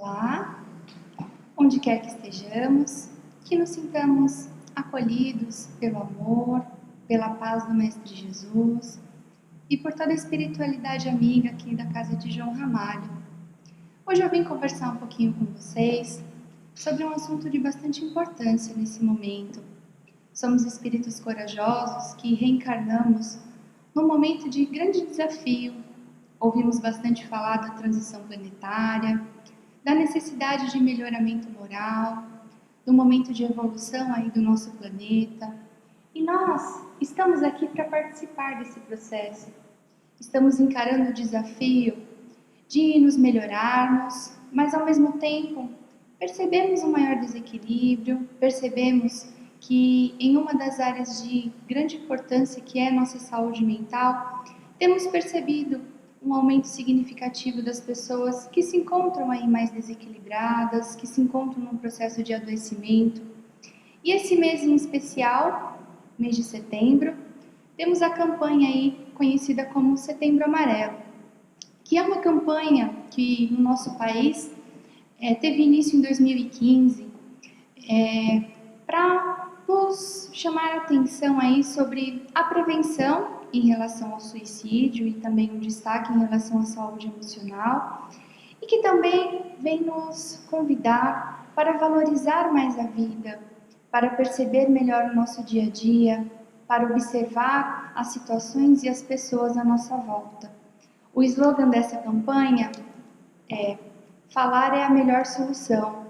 Olá, onde quer que estejamos, que nos sintamos acolhidos pelo amor, pela paz do Mestre Jesus e por toda a espiritualidade amiga aqui da casa de João Ramalho. Hoje eu vim conversar um pouquinho com vocês sobre um assunto de bastante importância nesse momento. Somos espíritos corajosos que reencarnamos num momento de grande desafio. Ouvimos bastante falar da transição planetária, da necessidade de melhoramento moral, do momento de evolução aí do nosso planeta. E nós estamos aqui para participar desse processo. Estamos encarando o desafio de nos melhorarmos, mas ao mesmo tempo percebemos um maior desequilíbrio, percebemos que em uma das áreas de grande importância, que é a nossa saúde mental, temos percebido um aumento significativo das pessoas que se encontram aí mais desequilibradas, que se encontram num processo de adoecimento. E esse mês em especial, mês de setembro, temos a campanha aí conhecida como Setembro Amarelo, que é uma campanha que no nosso país teve início em 2015 para nos chamar a atenção aí sobre a prevenção em relação ao suicídio e também um destaque em relação à saúde emocional, e que também vem nos convidar para valorizar mais a vida, para perceber melhor o nosso dia a dia, para observar as situações e as pessoas à nossa volta. O slogan dessa campanha é "Falar é a melhor solução".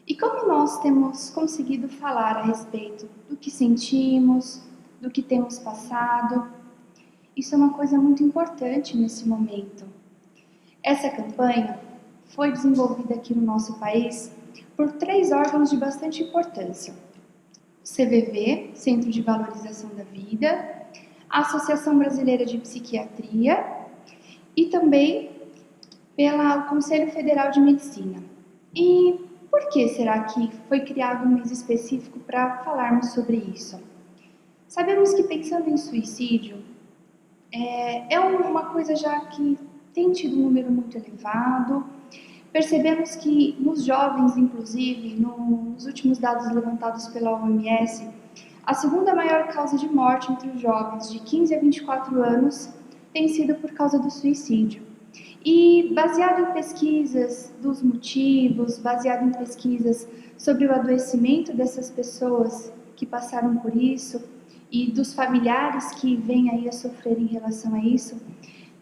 E como nós temos conseguido falar a respeito do que sentimos, do que temos passado, isso é uma coisa muito importante nesse momento. Essa campanha foi desenvolvida aqui no nosso país por 3 órgãos de bastante importância: o CVV, Centro de Valorização da Vida, a Associação Brasileira de Psiquiatria e também pelo Conselho Federal de Medicina. E por que será que foi criado um mês específico para falarmos sobre isso? Sabemos que pensando em suicídio, é uma coisa já que tem tido um número muito elevado. Percebemos que nos jovens, inclusive, nos últimos dados levantados pela OMS, a segunda maior causa de morte entre os jovens de 15 a 24 anos tem sido por causa do suicídio. E baseado em pesquisas dos motivos, baseado em pesquisas sobre o adoecimento dessas pessoas que passaram por isso e dos familiares que vêm aí a sofrer em relação a isso,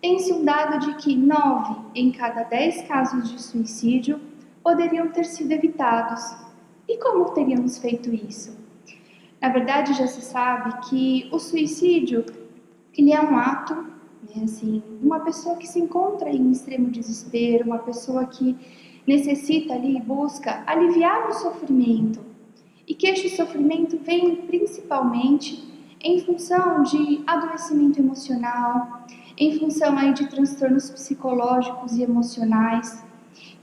tem-se um dado de que 9 em cada 10 casos de suicídio poderiam ter sido evitados. E como teríamos feito isso? Na verdade, já se sabe que o suicídio ele é um ato, assim, uma pessoa que se encontra em extremo desespero, uma pessoa que necessita ali, busca aliviar o sofrimento, e que este sofrimento vem principalmente em função de adoecimento emocional, em função aí de transtornos psicológicos e emocionais,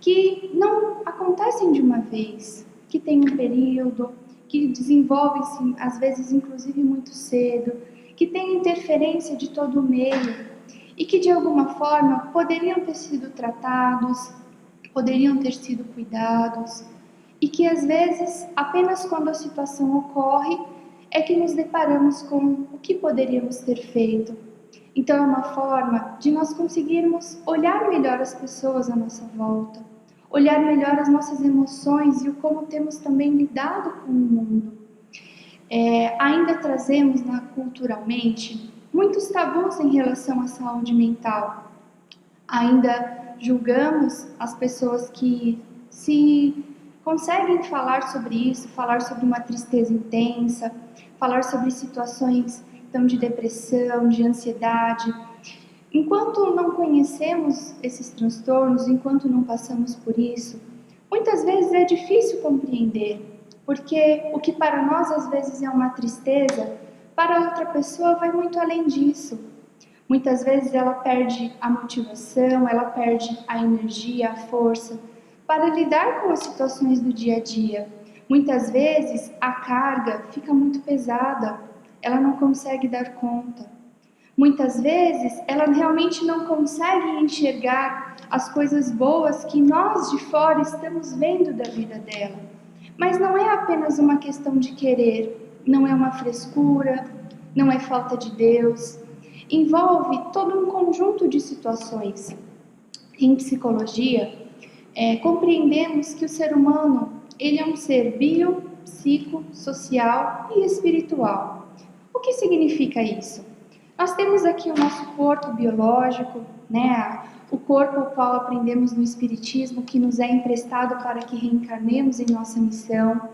que não acontecem de uma vez, que tem um período, que desenvolvem-se às vezes inclusive muito cedo, que tem interferência de todo o meio e que de alguma forma poderiam ter sido tratados, poderiam ter sido cuidados, e que às vezes apenas quando a situação ocorre é que nos deparamos com o que poderíamos ter feito. Então é uma forma de nós conseguirmos olhar melhor as pessoas à nossa volta, olhar melhor as nossas emoções e o como temos também lidado com o mundo. Ainda trazemos culturalmente muitos tabus em relação à saúde mental. Ainda julgamos as pessoas que se conseguem falar sobre isso, falar sobre uma tristeza intensa, falar sobre situações então, de depressão, de ansiedade. Enquanto não conhecemos esses transtornos, enquanto não passamos por isso, muitas vezes é difícil compreender, porque o que para nós às vezes é uma tristeza, para outra pessoa vai muito além disso. Muitas vezes ela perde a motivação, ela perde a energia, a força para lidar com as situações do dia a dia. Muitas vezes a carga fica muito pesada, ela não consegue dar conta. Muitas vezes, ela realmente não consegue enxergar as coisas boas que nós de fora estamos vendo da vida dela. Mas não é apenas uma questão de querer, não é uma frescura, não é falta de Deus. Envolve todo um conjunto de situações. Em psicologia, compreendemos que o ser humano ele é um ser bio, psico, social e espiritual. O que significa isso? Nós temos aqui o nosso corpo biológico, né? O corpo ao qual aprendemos no Espiritismo, que nos é emprestado para que reencarnemos em nossa missão.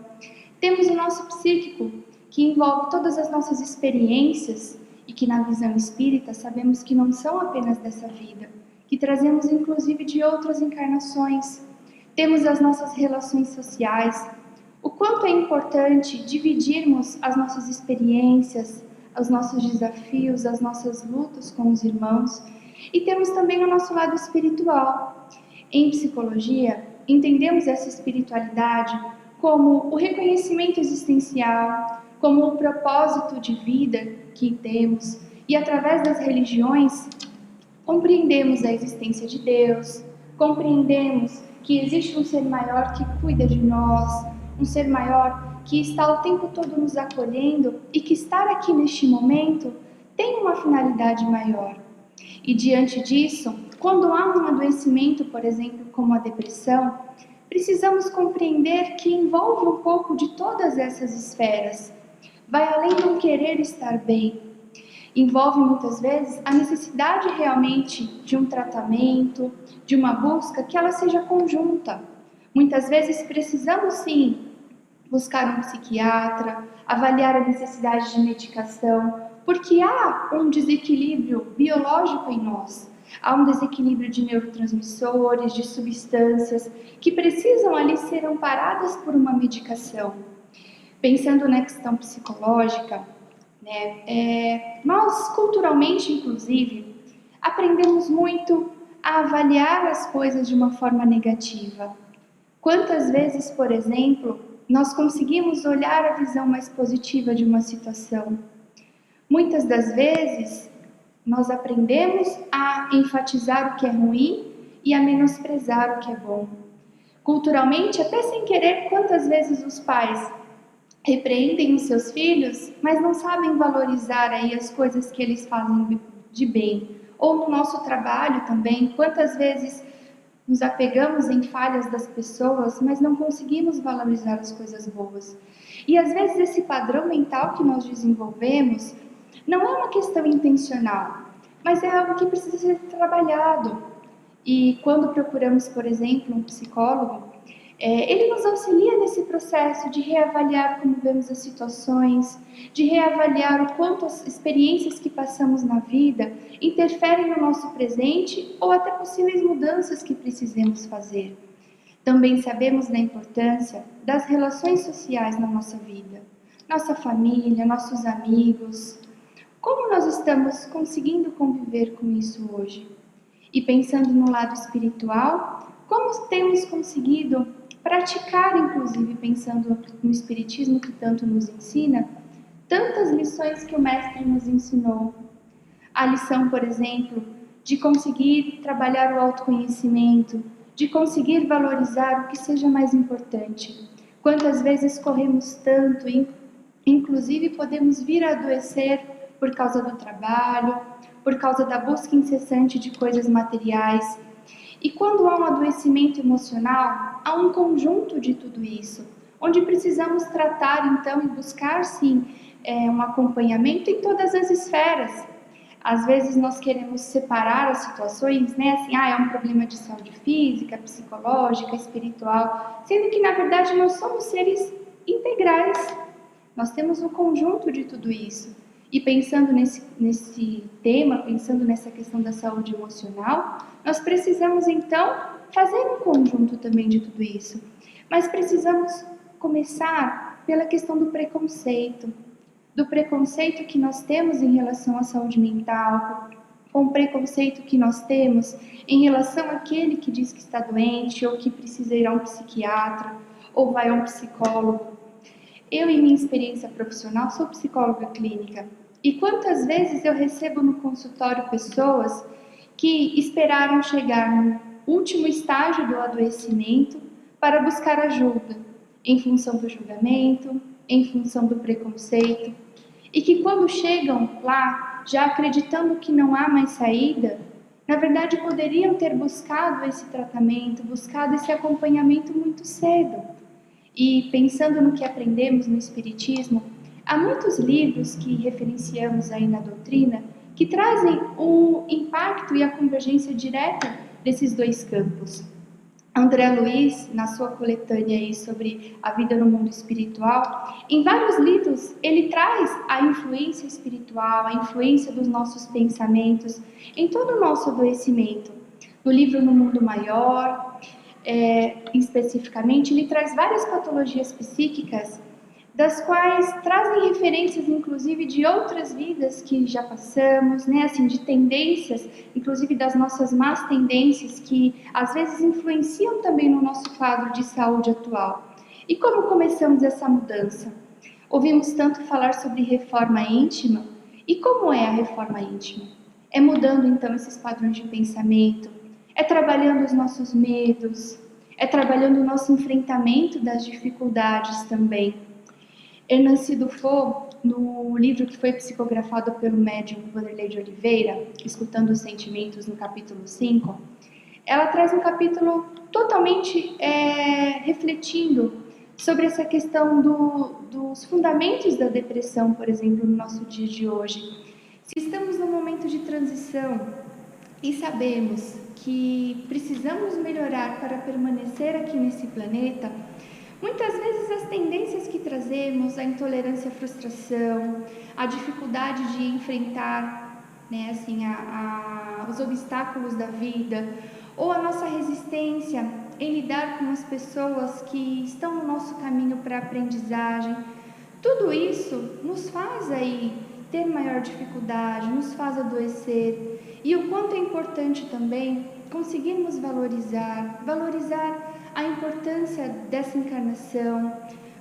Temos o nosso psíquico, que envolve todas as nossas experiências e que na visão espírita sabemos que não são apenas dessa vida, que trazemos inclusive de outras encarnações. Temos as nossas relações sociais, o quanto é importante dividirmos as nossas experiências, os nossos desafios, as nossas lutas com os irmãos. E temos também o nosso lado espiritual. Em psicologia, entendemos essa espiritualidade como o reconhecimento existencial, como o propósito de vida que temos, e através das religiões compreendemos a existência de Deus, compreendemos que existe um ser maior que cuida de nós, um ser maior que está o tempo todo nos acolhendo e que estar aqui neste momento tem uma finalidade maior. E diante disso, quando há um adoecimento, por exemplo, como a depressão, precisamos compreender que envolve um pouco de todas essas esferas. Vai além do querer estar bem. Envolve muitas vezes a necessidade realmente de um tratamento, de uma busca que ela seja conjunta. Muitas vezes precisamos sim buscar um psiquiatra, avaliar a necessidade de medicação, porque há um desequilíbrio biológico em nós. Há um desequilíbrio de neurotransmissores, de substâncias que precisam ali ser amparadas por uma medicação. Pensando na questão psicológica, nós culturalmente, inclusive, aprendemos muito a avaliar as coisas de uma forma negativa. Quantas vezes, por exemplo, nós conseguimos olhar a visão mais positiva de uma situação? Muitas das vezes, nós aprendemos a enfatizar o que é ruim e a menosprezar o que é bom. Culturalmente, até sem querer, quantas vezes os pais repreendem os seus filhos, mas não sabem valorizar aí as coisas que eles fazem de bem. Ou no nosso trabalho também, quantas vezes nos apegamos em falhas das pessoas, mas não conseguimos valorizar as coisas boas. E às vezes esse padrão mental que nós desenvolvemos não é uma questão intencional, mas é algo que precisa ser trabalhado. E quando procuramos, por exemplo, um psicólogo, ele nos auxilia nesse processo de reavaliar como vemos as situações, de reavaliar o quanto as experiências que passamos na vida interferem no nosso presente ou até possíveis mudanças que precisemos fazer. Também sabemos da importância das relações sociais na nossa vida, nossa família, nossos amigos. Como nós estamos conseguindo conviver com isso hoje? E pensando no lado espiritual, como temos conseguido praticar, inclusive pensando no Espiritismo que tanto nos ensina, tantas lições que o Mestre nos ensinou. A lição, por exemplo, de conseguir trabalhar o autoconhecimento, de conseguir valorizar o que seja mais importante. Quantas vezes corremos tanto e, inclusive, podemos vir a adoecer por causa do trabalho, por causa da busca incessante de coisas materiais. E quando há um adoecimento emocional, há um conjunto de tudo isso, onde precisamos tratar então e buscar sim um acompanhamento em todas as esferas. Às vezes nós queremos separar as situações, né? Assim, é um problema de saúde física, psicológica, espiritual, sendo que na verdade nós somos seres integrais. Nós temos um conjunto de tudo isso. E pensando nesse tema, pensando nessa questão da saúde emocional, nós precisamos então fazer um conjunto também de tudo isso. Mas precisamos começar pela questão do preconceito que nós temos em relação à saúde mental, com o preconceito que nós temos em relação àquele que diz que está doente ou que precisa ir a um psiquiatra ou vai a um psicólogo. Eu, em minha experiência profissional, sou psicóloga clínica E quantas vezes eu recebo no consultório pessoas que esperaram chegar no último estágio do adoecimento para buscar ajuda, em função do julgamento, em função do preconceito, e que quando chegam lá, já acreditando que não há mais saída, na verdade poderiam ter buscado esse tratamento, buscado esse acompanhamento muito cedo. E pensando no que aprendemos no Espiritismo, há muitos livros que referenciamos aí na doutrina que trazem o impacto e a convergência direta desses dois campos. André Luiz, na sua coletânea aí sobre a vida no mundo espiritual, em vários livros ele traz a influência espiritual, a influência dos nossos pensamentos em todo o nosso adoecimento. No livro No Mundo Maior, especificamente, ele traz várias patologias psíquicas, das quais trazem referências, inclusive, de outras vidas que já passamos, né, assim, de tendências, inclusive das nossas más tendências, que às vezes influenciam também no nosso quadro de saúde atual. E como começamos essa mudança? Ouvimos tanto falar sobre reforma íntima, e como é a reforma íntima? É mudando, então, esses padrões de pensamento, é trabalhando os nossos medos, é trabalhando o nosso enfrentamento das dificuldades também. Hernanci Dufour, no livro que foi psicografado pelo médium Vanderlei de Oliveira, Escutando os Sentimentos, no capítulo 5, ela traz um capítulo totalmente refletindo sobre essa questão dos fundamentos da depressão, por exemplo, no nosso dia de hoje. Se estamos num momento de transição e sabemos que precisamos melhorar para permanecer aqui nesse planeta, muitas vezes as tendências que trazemos, a intolerância à frustração, a dificuldade de enfrentar, né, assim, os obstáculos da vida, ou a nossa resistência em lidar com as pessoas que estão no nosso caminho para a aprendizagem, tudo isso nos faz aí ter maior dificuldade, nos faz adoecer. E o quanto é importante também conseguirmos valorizar a importância dessa encarnação,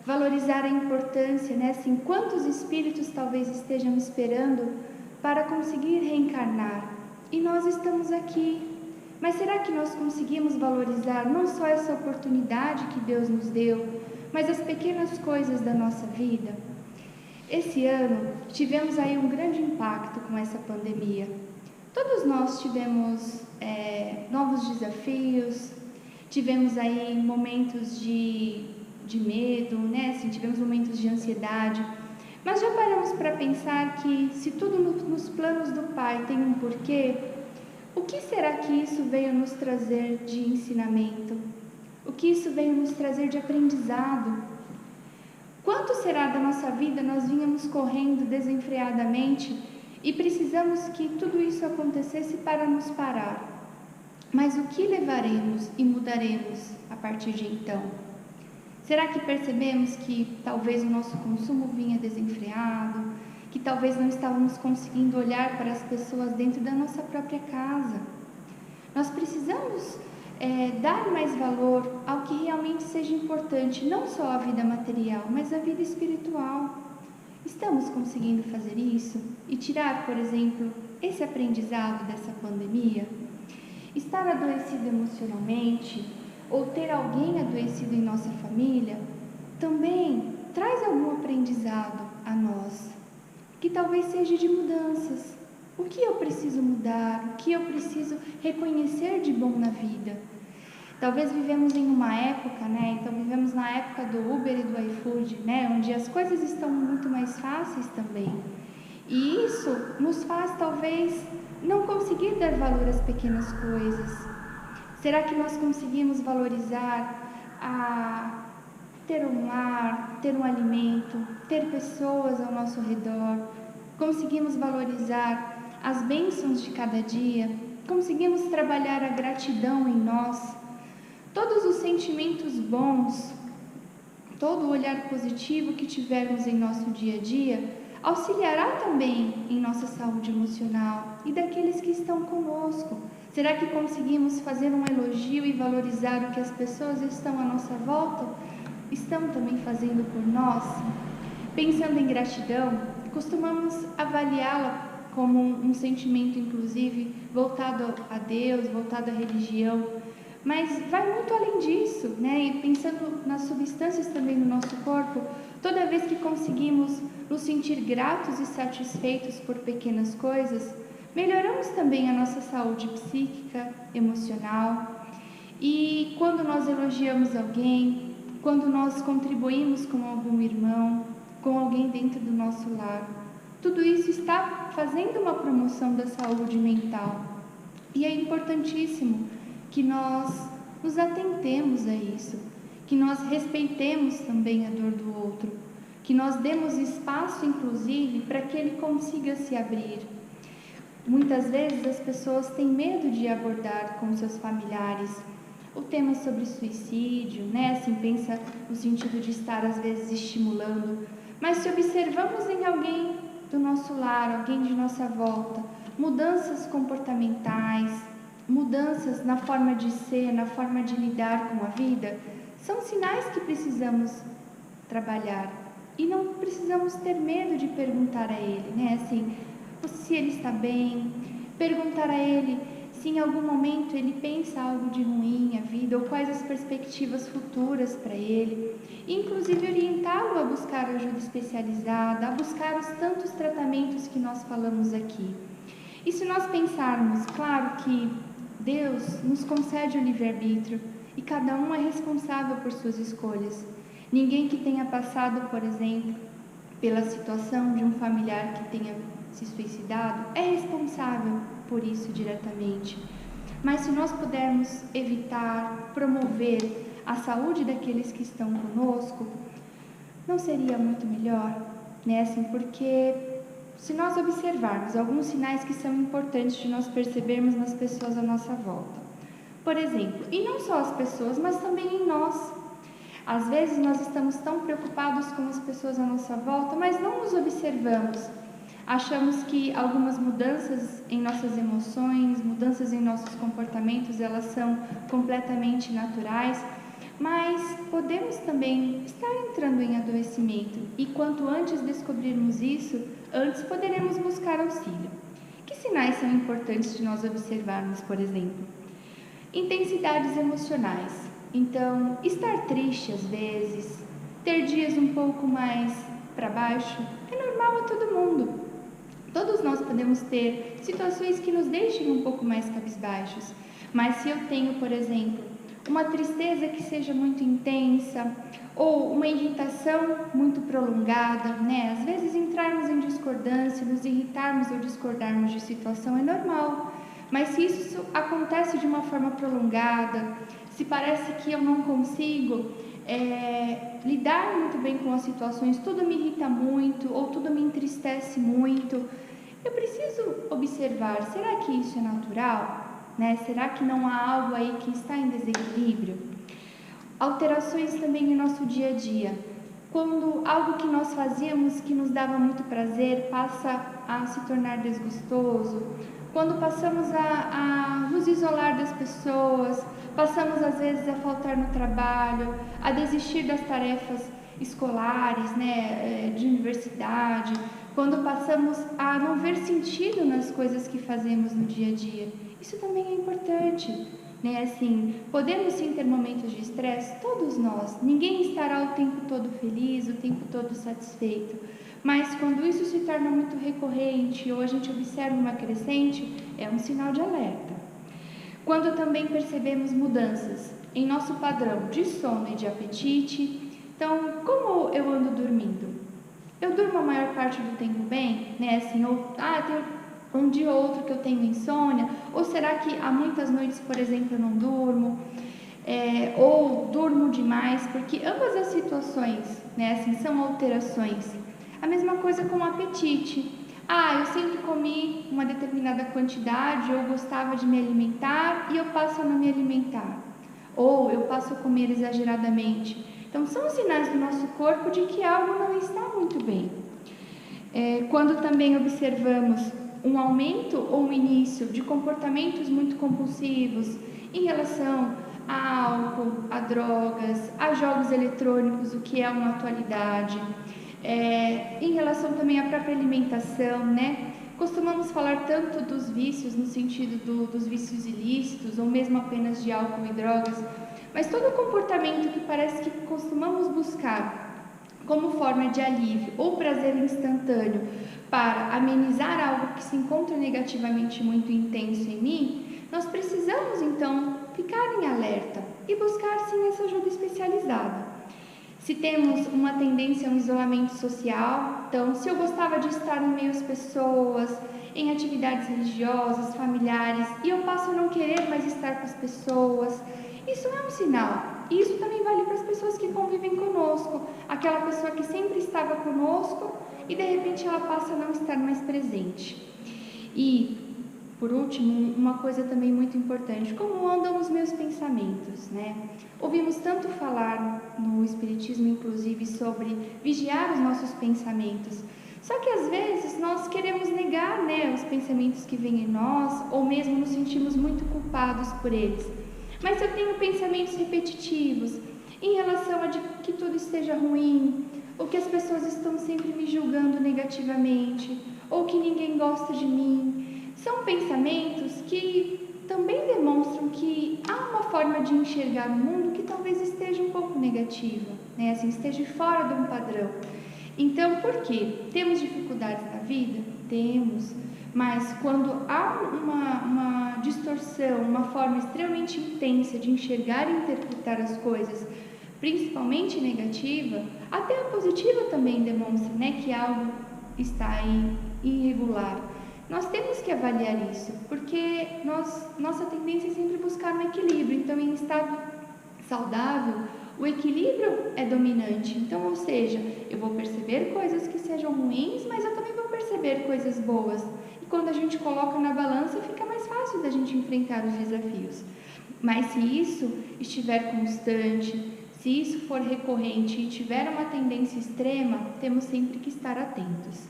valorizar a importância, né, assim, quantos espíritos talvez estejam esperando para conseguir reencarnar. E nós estamos aqui. Mas será que nós conseguimos valorizar não só essa oportunidade que Deus nos deu, mas as pequenas coisas da nossa vida? Esse ano tivemos aí um grande impacto com essa pandemia. Todos nós tivemos novos desafios, tivemos aí momentos de medo, né? Assim, tivemos momentos de ansiedade, mas já paramos para pensar que se tudo nos planos do Pai tem um porquê, o que será que isso veio nos trazer de ensinamento? O que isso veio nos trazer de aprendizado? Quanto será da nossa vida nós vínhamos correndo desenfreadamente e precisamos que tudo isso acontecesse para nos parar? Mas o que levaremos e mudaremos a partir de então? Será que percebemos que talvez o nosso consumo vinha desenfreado, que talvez não estávamos conseguindo olhar para as pessoas dentro da nossa própria casa? Nós precisamos dar mais valor ao que realmente seja importante, não só a vida material, mas a vida espiritual. Estamos conseguindo fazer isso e tirar, por exemplo, esse aprendizado dessa pandemia? Estar adoecido emocionalmente ou ter alguém adoecido em nossa família também traz algum aprendizado a nós, que talvez seja de mudanças. O que eu preciso mudar? O que eu preciso reconhecer de bom na vida? Talvez vivemos em uma época, né? Então vivemos na época do Uber e do iFood, né? Onde as coisas estão muito mais fáceis também. E isso nos faz talvez não conseguir dar valor às pequenas coisas. Será que nós conseguimos valorizar ter um lar, ter um alimento, ter pessoas ao nosso redor? Conseguimos valorizar as bênçãos de cada dia? Conseguimos trabalhar a gratidão em nós? Todos os sentimentos bons, todo o olhar positivo que tivermos em nosso dia a dia, auxiliará também em nossa saúde emocional e daqueles que estão conosco. Será que conseguimos fazer um elogio e valorizar o que as pessoas estão à nossa volta estão também fazendo por nós? Pensando em gratidão, costumamos avaliá-la como um sentimento, inclusive, voltado a Deus, voltado à religião, mas vai muito além disso, né? E pensando nas substâncias também no nosso corpo, toda vez que conseguimos nos sentir gratos e satisfeitos por pequenas coisas, melhoramos também a nossa saúde psíquica, emocional. E quando nós elogiamos alguém, quando nós contribuímos com algum irmão, com alguém dentro do nosso lar, tudo isso está fazendo uma promoção da saúde mental. E é importantíssimo que nós nos atentemos a isso, que nós respeitemos também a dor do outro, que nós demos espaço, inclusive, para que ele consiga se abrir. Muitas vezes as pessoas têm medo de abordar com seus familiares o tema sobre suicídio, né? Assim, pensa no sentido de estar às vezes estimulando. Mas se observamos em alguém do nosso lar, alguém de nossa volta, mudanças comportamentais, mudanças na forma de ser, na forma de lidar com a vida, são sinais que precisamos trabalhar. E não precisamos ter medo de perguntar a ele, né? Assim, se ele está bem, perguntar a ele se em algum momento ele pensa algo de ruim à vida ou quais as perspectivas futuras para ele, inclusive orientá-lo a buscar ajuda especializada, a buscar os tantos tratamentos que nós falamos aqui. E se nós pensarmos, claro que Deus nos concede o livre-arbítrio e cada um é responsável por suas escolhas. Ninguém que tenha passado, por exemplo, pela situação de um familiar que tenha se suicidado é responsável por isso diretamente. Mas se nós pudermos evitar, promover a saúde daqueles que estão conosco, não seria muito melhor, né? Assim, porque se nós observarmos alguns sinais que são importantes de nós percebermos nas pessoas à nossa volta. Por exemplo, e não só as pessoas, mas também em nós. Às vezes nós estamos tão preocupados com as pessoas à nossa volta, mas não nos observamos. Achamos que algumas mudanças em nossas emoções, mudanças em nossos comportamentos, elas são completamente naturais, mas podemos também estar entrando em adoecimento. E quanto antes descobrirmos isso, antes poderemos buscar auxílio. Que sinais são importantes de nós observarmos, por exemplo? Intensidades emocionais. Então, estar triste às vezes, ter dias um pouco mais para baixo, é normal a todo mundo. Todos nós podemos ter situações que nos deixem um pouco mais cabisbaixos, mas se eu tenho, por exemplo, uma tristeza que seja muito intensa ou uma irritação muito prolongada, né? Às vezes entrarmos em discordância, nos irritarmos ou discordarmos de situação é normal, mas se isso acontece de uma forma prolongada, se parece que eu não consigo lidar muito bem com as situações, tudo me irrita muito ou tudo me entristece muito, eu preciso observar, será que isso é natural? Né? Será que não há algo aí que está em desequilíbrio? Alterações também no nosso dia a dia. Quando algo que nós fazíamos que nos dava muito prazer passa a se tornar desgostoso, quando passamos a nos isolar das pessoas, passamos às vezes a faltar no trabalho, a desistir das tarefas escolares, né, de universidade, quando passamos a não ver sentido nas coisas que fazemos no dia a dia. Isso também é importante, né? Assim, podemos sim ter momentos de estresse, todos nós. Ninguém estará o tempo todo feliz, o tempo todo satisfeito. Mas quando isso se torna muito recorrente ou a gente observa uma crescente, é um sinal de alerta. Quando também percebemos mudanças em nosso padrão de sono e de apetite, então, como eu ando dormindo? Eu durmo a maior parte do tempo bem, né? Assim, tem um dia ou outro que eu tenho insônia, ou será que há muitas noites, por exemplo, eu não durmo? Ou durmo demais, porque ambas as situações, né, assim, são alterações. A mesma coisa com o apetite. Eu sempre comi uma determinada quantidade, eu gostava de me alimentar e eu passo a não me alimentar. Ou eu passo a comer exageradamente. Então, são sinais do nosso corpo de que algo não está muito bem. Quando também observamos um aumento ou um início de comportamentos muito compulsivos em relação a álcool, a drogas, a jogos eletrônicos, o que é uma atualidade, Em relação também à própria alimentação, né? Costumamos falar tanto dos vícios no sentido dos vícios ilícitos ou mesmo apenas de álcool e drogas, mas todo comportamento que parece que costumamos buscar como forma de alívio ou prazer instantâneo para amenizar algo que se encontra negativamente muito intenso em mim, nós precisamos então ficar em alerta e buscar sim essa ajuda especializada. Se temos uma tendência a um isolamento social, então se eu gostava de estar no meio das pessoas, em atividades religiosas, familiares, e eu passo a não querer mais estar com as pessoas, isso é um sinal. E isso também vale para as pessoas que convivem conosco, aquela pessoa que sempre estava conosco e de repente ela passa a não estar mais presente. E por último, uma coisa também muito importante, como andam os meus pensamentos, né? Ouvimos tanto falar no Espiritismo, inclusive, sobre vigiar os nossos pensamentos. Só que às vezes nós queremos negar, né, os pensamentos que vêm em nós, ou mesmo nos sentimos muito culpados por eles. Mas eu tenho pensamentos repetitivos em relação a de que tudo esteja ruim, ou que as pessoas estão sempre me julgando negativamente, ou que ninguém gosta de mim. São pensamentos que também demonstram que há uma forma de enxergar o mundo que talvez esteja um pouco negativa, né? Assim, esteja fora de um padrão. Então, por quê? Temos dificuldades na vida? Temos. Mas quando há uma distorção, uma forma extremamente intensa de enxergar e interpretar as coisas, principalmente negativa, até a positiva também demonstra, né, que algo está aí irregular. Nós temos que avaliar isso, porque nossa tendência é sempre buscar um equilíbrio. Então, em estado saudável, o equilíbrio é dominante. Então, ou seja, eu vou perceber coisas que sejam ruins, mas eu também vou perceber coisas boas. E quando a gente coloca na balança, fica mais fácil da gente enfrentar os desafios. Mas se isso estiver constante, se isso for recorrente e tiver uma tendência extrema, temos sempre que estar atentos.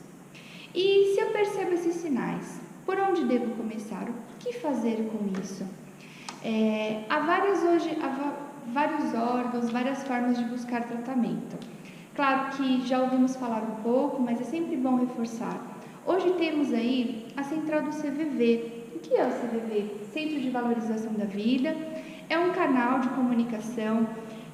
E se eu percebo esses sinais, por onde devo começar? O que fazer com isso? Há vários órgãos, várias formas de buscar tratamento. Claro que já ouvimos falar um pouco, mas é sempre bom reforçar. Hoje temos aí a central do CVV. O que é o CVV? Centro de Valorização da Vida. É um canal de comunicação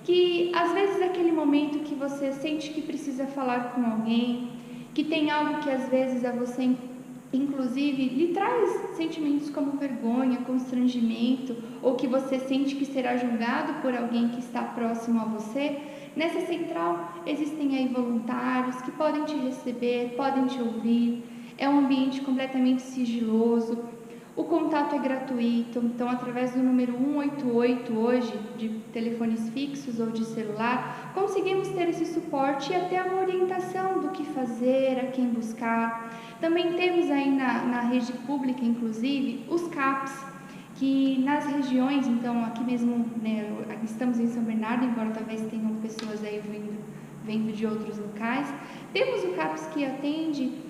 que, às vezes, é aquele momento que você sente que precisa falar com alguém, que tem algo que, às vezes, a você, inclusive, lhe traz sentimentos como vergonha, constrangimento, ou que você sente que será julgado por alguém que está próximo a você. Nessa central existem aí voluntários que podem te receber, podem te ouvir. É um ambiente completamente sigiloso. O contato é gratuito, então através do número 188 hoje, de telefones fixos ou de celular, conseguimos ter esse suporte e até uma orientação do que fazer, a quem buscar. Também temos aí na rede pública, inclusive, os CAPs, que nas regiões, então aqui mesmo, né, estamos em São Bernardo, embora talvez tenham pessoas aí vindo de outros locais, temos o CAPs que atende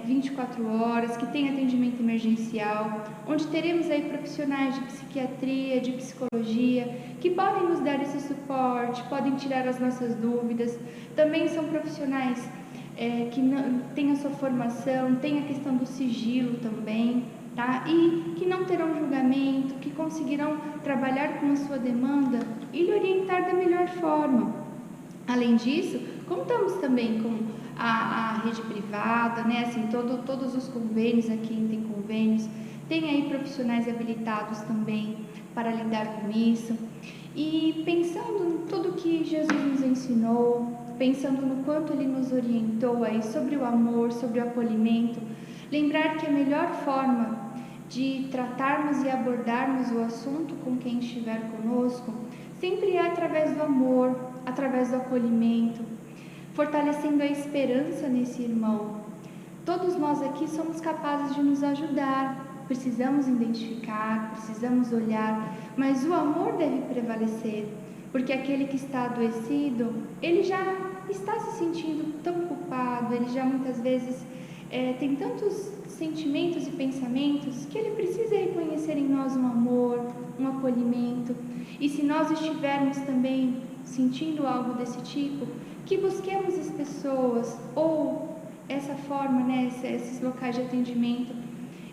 24 horas, que tem atendimento emergencial, onde teremos aí profissionais de psiquiatria, de psicologia, que podem nos dar esse suporte, podem tirar as nossas dúvidas. Também são profissionais que têm a sua formação, tem a questão do sigilo também, tá? E que não terão julgamento, que conseguirão trabalhar com a sua demanda e lhe orientar da melhor forma. Além disso, contamos também com a rede privada, né? Assim, todos os convênios, aqui tem convênios, tem aí profissionais habilitados também para lidar com isso. E pensando em tudo que Jesus nos ensinou, pensando no quanto Ele nos orientou aí sobre o amor, sobre o acolhimento, lembrar que a melhor forma de tratarmos e abordarmos o assunto com quem estiver conosco sempre é através do amor, através do acolhimento, fortalecendo a esperança nesse irmão. Todos nós aqui somos capazes de nos ajudar, precisamos identificar, precisamos olhar, mas o amor deve prevalecer, porque aquele que está adoecido, ele já está se sentindo tão culpado, ele já muitas vezes tem tantos sentimentos e pensamentos que ele precisa reconhecer em nós um amor, um acolhimento. E se nós estivermos também sentindo algo desse tipo, que busquemos as pessoas ou essa forma, né, esses locais de atendimento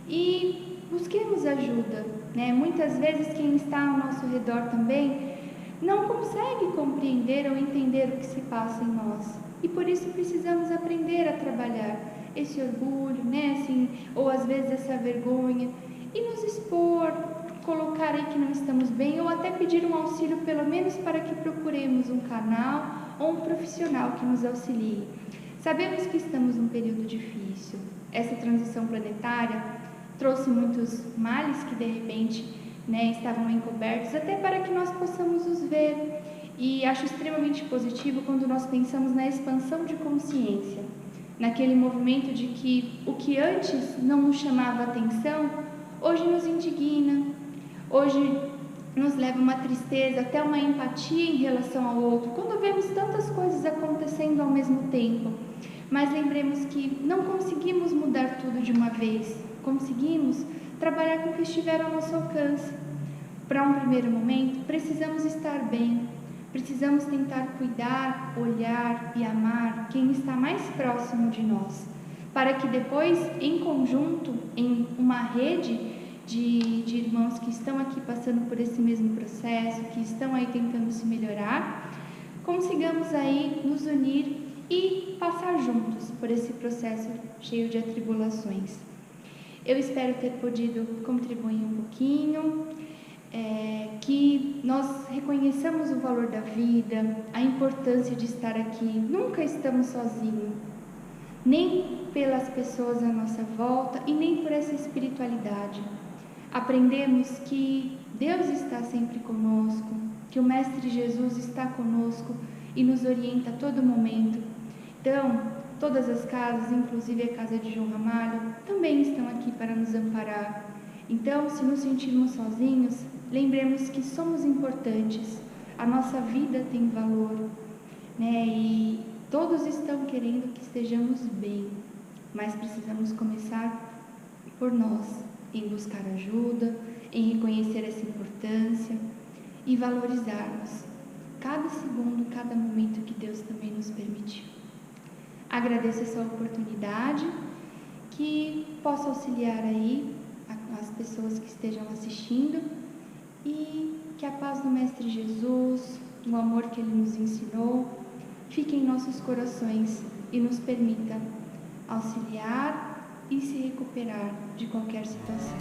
e busquemos ajuda, né? Muitas vezes quem está ao nosso redor também não consegue compreender ou entender o que se passa em nós. E por isso precisamos aprender a trabalhar esse orgulho, né? Assim, ou às vezes essa vergonha, e nos expor, colocar aí que não estamos bem, ou até pedir um auxílio, pelo menos para que procuremos um canal ou um profissional que nos auxilie. Sabemos que estamos num período difícil. Essa transição planetária trouxe muitos males que de repente, né, estavam encobertos, até para que nós possamos os ver. E acho extremamente positivo quando nós pensamos na expansão de consciência, naquele movimento de que o que antes não nos chamava atenção, hoje nos indigna, hoje nos leva uma tristeza, até uma empatia em relação ao outro, quando vemos tantas coisas acontecendo ao mesmo tempo. Mas lembremos que não conseguimos mudar tudo de uma vez, conseguimos trabalhar com o que estiver ao nosso alcance. Para um primeiro momento, precisamos estar bem, precisamos tentar cuidar, olhar e amar quem está mais próximo de nós, para que depois, em conjunto, em uma rede de irmãos que estão aqui passando por esse mesmo processo, que estão aí tentando se melhorar, consigamos aí nos unir e passar juntos por esse processo cheio de atribulações. Eu espero ter podido contribuir um pouquinho, que nós reconheçamos o valor da vida, a importância de estar aqui. Nunca estamos sozinhos, nem pelas pessoas à nossa volta e nem por essa espiritualidade. Aprendemos que Deus está sempre conosco, que o Mestre Jesus está conosco e nos orienta a todo momento. Então, todas as casas, inclusive a casa de João Ramalho, também estão aqui para nos amparar. Então, se nos sentirmos sozinhos, lembremos que somos importantes, a nossa vida tem valor, né? E todos estão querendo que estejamos bem, mas precisamos começar por nós, em buscar ajuda, em reconhecer essa importância e valorizarmos cada segundo, cada momento que Deus também nos permitiu. Agradeço essa oportunidade, que possa auxiliar aí as pessoas que estejam assistindo e que a paz do Mestre Jesus, o amor que Ele nos ensinou, fique em nossos corações e nos permita auxiliar e se recuperar de qualquer situação.